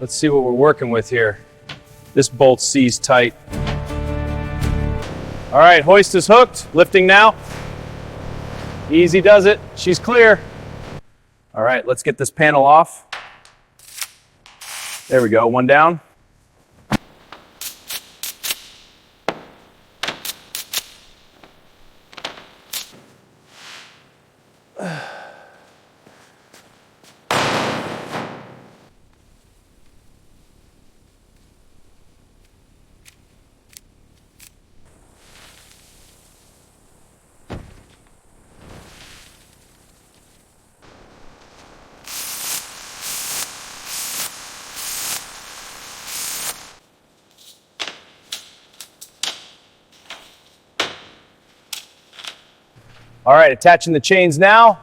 Let's see what we're working with here. This bolt sees tight. All right, hoist is hooked. Lifting now. Easy does it. She's clear. All right, let's get this panel off. There we go, one down. All right, attaching the chains now.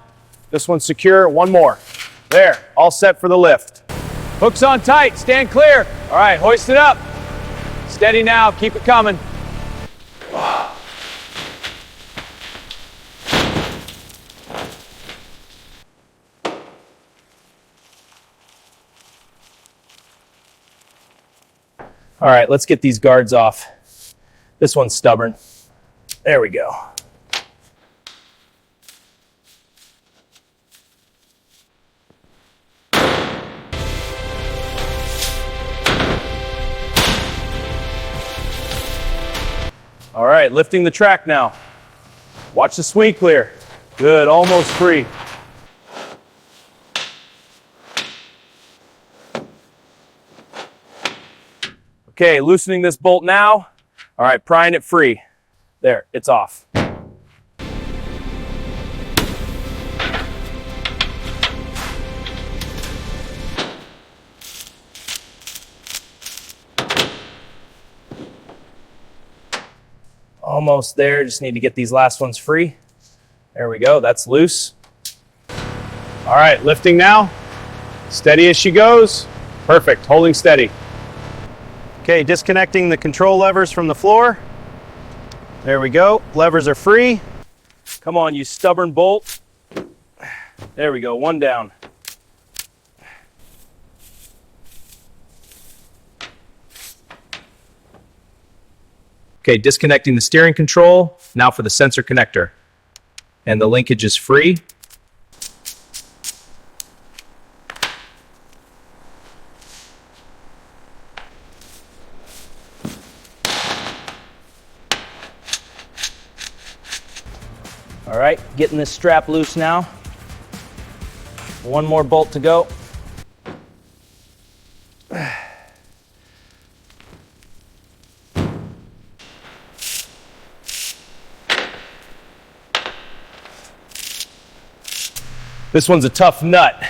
This one's secure, one more. There, all set for the lift. Hooks on tight, stand clear. All right, hoist it up. Steady now, keep it coming. All right, let's get these guards off. This one's stubborn. There we go. All right, lifting the track now. Watch the swing clear. Good, almost free. Okay, loosening this bolt now. All right, prying it free. There, it's off. Almost there, just need to get these last ones free. There we go, that's loose. All right, lifting now. Steady as she goes. Perfect, holding steady. Okay, disconnecting the control levers from the floor. There we go, levers are free. Come on, you stubborn bolt. There we go, one down. Okay, disconnecting the steering control. Now for the sensor connector. And the linkage is free. All right, getting this strap loose now. One more bolt to go. This one's a tough nut.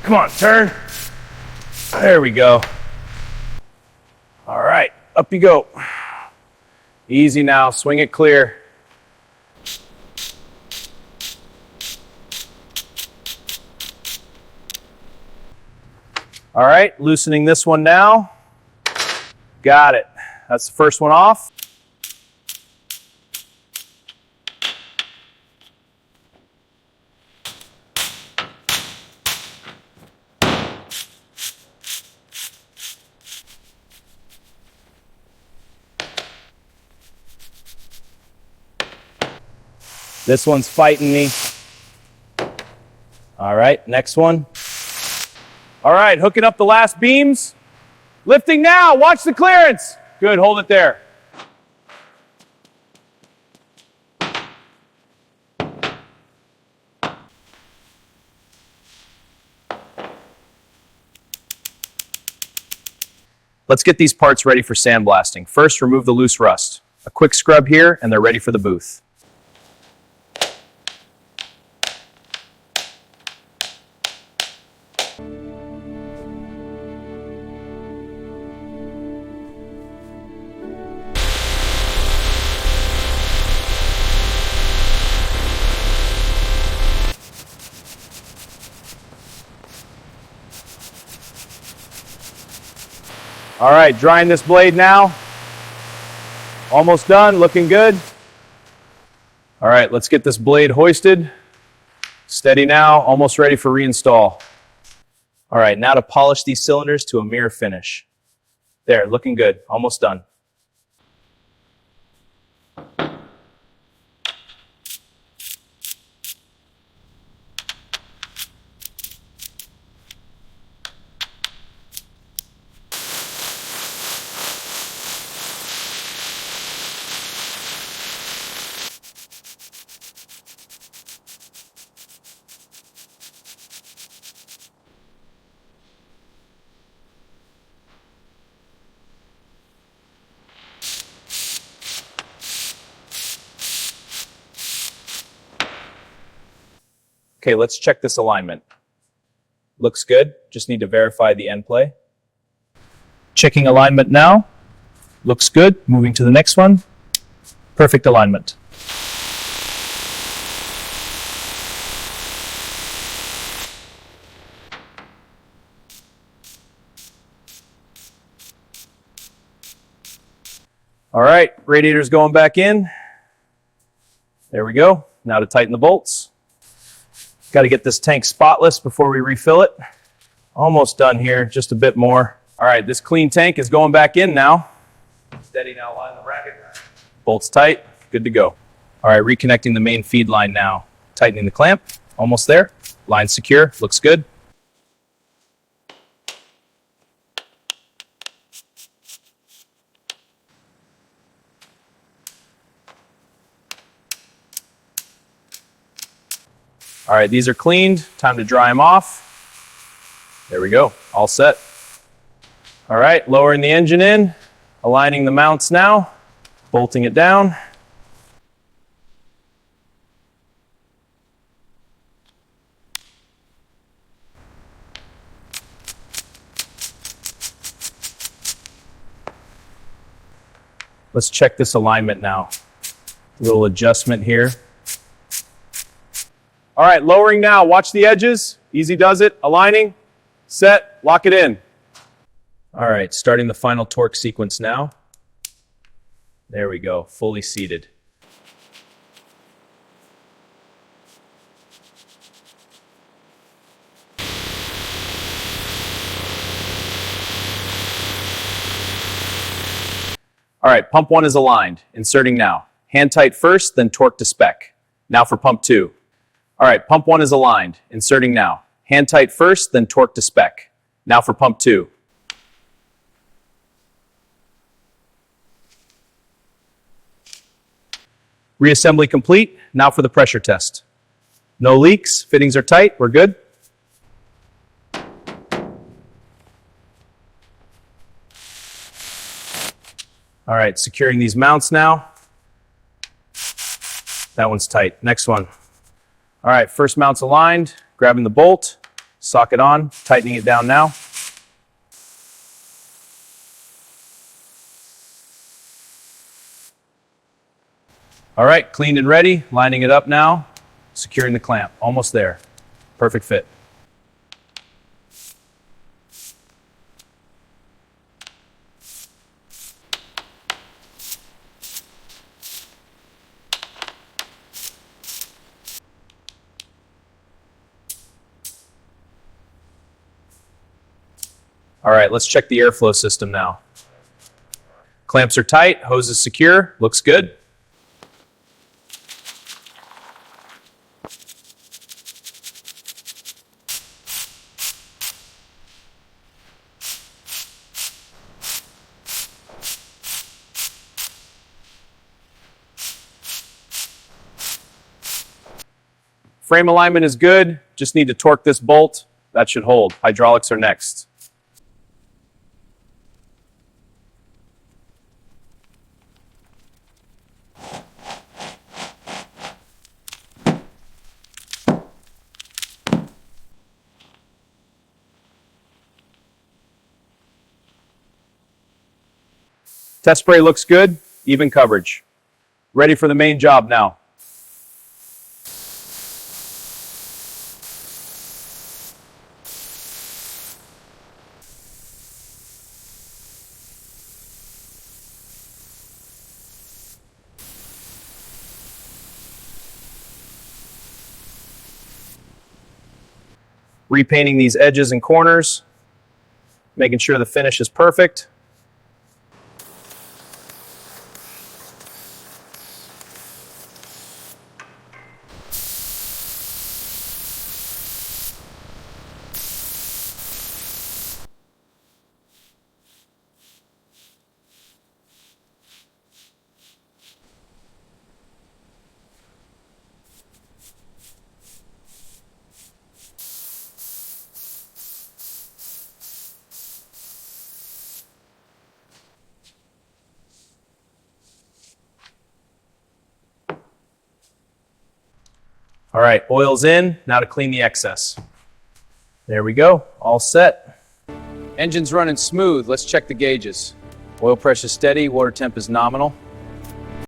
Come on, turn. There we go. All right, up you go. Easy now, swing it clear. All right, loosening this one now. Got it. That's the first one off. This one's fighting me. All right, next one. All right, hooking up the last beams. Lifting now, watch the clearance. Good, hold it there. Let's get these parts ready for sandblasting. First, remove the loose rust. A quick scrub here, and they're ready for the booth. All right, drying this blade now. Almost done, looking good. All right, let's get this blade hoisted. Steady now, almost ready for reinstall. All right, now to polish these cylinders to a mirror finish. There, looking good, almost done. Okay, let's check this alignment. Looks good, just need to verify the end play. Checking alignment now. Looks good, moving to the next one. Perfect alignment. All right, radiator's going back in. There we go. Now to tighten the bolts. Got to get this tank spotless before we refill it. Almost done here, just a bit more. All right, this clean tank is going back in now. Steady now, line the bracket. Bolts tight, good to go. All right, reconnecting the main feed line now. Tightening the clamp, almost there. Line secure, looks good. All right, these are cleaned. Time to dry them off. There we go, all set. All right, lowering the engine in, aligning the mounts now, bolting it down. Let's check this alignment now. A little adjustment here. All right, lowering now. Watch the edges. Easy does it. Aligning. Set. Lock it in. All right, starting the final torque sequence now. There we go. Fully seated. All right, pump 1 is aligned. Inserting now. Hand tight first, then torque to spec. Now for pump 2. All right, pump 1 is aligned. Inserting now. Hand tight first, then torque to spec. Now for pump 2. Reassembly complete. Now for the pressure test. No leaks, fittings are tight, we're good. All right, securing these mounts now. That one's tight. Next one. All right, first mount's aligned, grabbing the bolt, socket on, tightening it down now. All right, cleaned and ready, lining it up now, securing the clamp, almost there. Perfect fit. All right, let's check the airflow system now. Clamps are tight, hose is secure, looks good. Frame alignment is good, just need to torque this bolt. That should hold. Hydraulics are next. Test spray looks good, even coverage. Ready for the main job now. repainting these edges and corners, making sure the finish is perfect. All right, oil's in. Now to clean the excess. There we go, all set. Engine's running smooth. Let's check the gauges. Oil pressure steady, water temp is nominal.